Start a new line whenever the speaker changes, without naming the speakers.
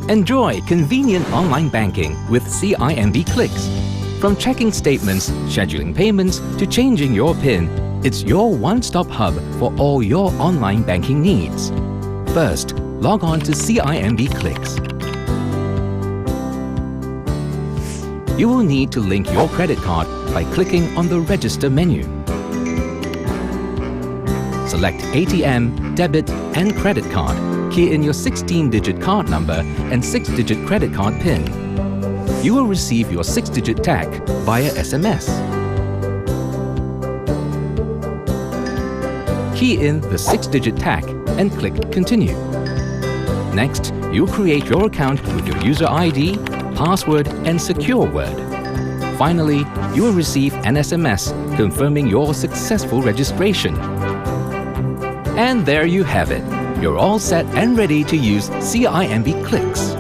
Enjoy convenient online banking with CIMB Clicks. From checking statements, scheduling payments, to changing your PIN, it's your one-stop hub for all your online banking needs. First, log on to CIMB Clicks. You will need to link your credit card by clicking on the Register menu. Select ATM, debit and credit card. Key in your 16-digit card number and 6-digit credit card PIN. You will receive your 6-digit tag via SMS. Key in the 6-digit tag and click Continue. Next, you'll create your account with your user ID, password and secure word. Finally, you will receive an SMS confirming your successful registration. And there you have it. You're all set and ready to use CIMB Clicks.